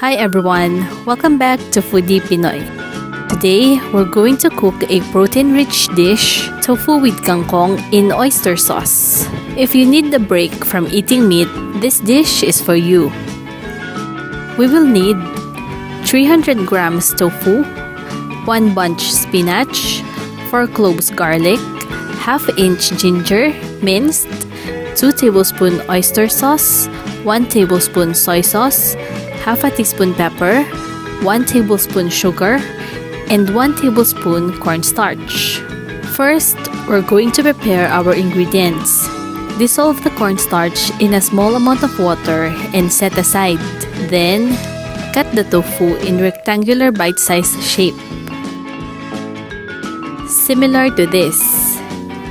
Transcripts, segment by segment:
Hi everyone, welcome back to Foodie Pinoy. Today, we're going to cook a protein-rich dish, tofu with kangkong in oyster sauce. If you need a break from eating meat, this dish is for you. We will need 300 grams tofu, 1 bunch spinach, 4 cloves garlic, half inch ginger, minced, 2 tablespoon oyster sauce, 1 tablespoon soy sauce, half a teaspoon pepper, 1 tablespoon sugar, and 1 tablespoon cornstarch. First, we're going to prepare our ingredients. Dissolve the cornstarch in a small amount of water and set aside. Then, cut the tofu in rectangular bite-sized shape. Similar to this.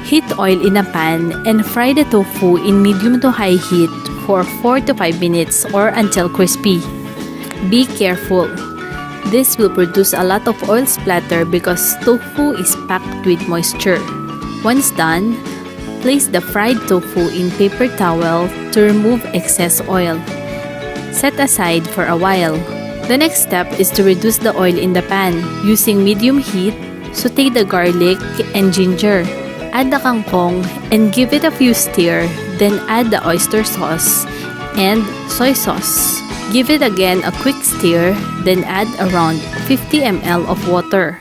Heat oil in a pan and fry the tofu in medium to high heat for 4 to 5 minutes or until crispy. Be careful. This will produce a lot of oil splatter because tofu is packed with moisture. Once done, place the fried tofu in paper towel to remove excess oil. Set aside for a while. The next step is to reduce the oil in the pan. Using medium heat, saute the garlic and ginger. Add the kangkong and give it a few stir, then add the oyster sauce and soy sauce. Give it again a quick stir, then add around 50 ml of water.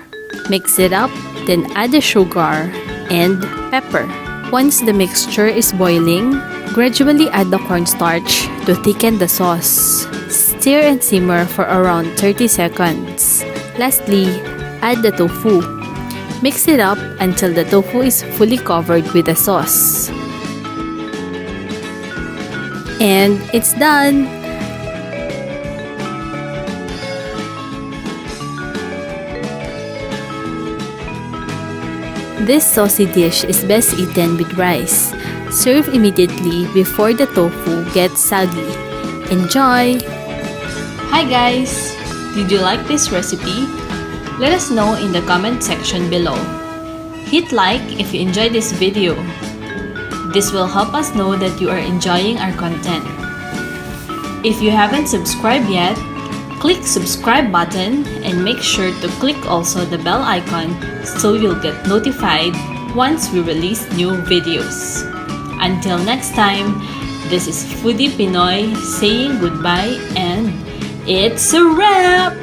Mix it up, then add the sugar and pepper. Once the mixture is boiling, gradually add the cornstarch to thicken the sauce. Stir and simmer for around 30 seconds. Lastly, add the tofu. Mix it up until the tofu is fully covered with the sauce. And it's done! This saucy dish is best eaten with rice. Serve immediately before the tofu gets soggy. Enjoy! Hi guys! Did you like this recipe? Let us know in the comment section below. Hit like if you enjoyed this video. This will help us know that you are enjoying our content. If you haven't subscribed yet, click subscribe button and make sure to click also the bell icon so you'll get notified once we release new videos. Until next time, this is Foodie Pinoy saying goodbye and it's a wrap!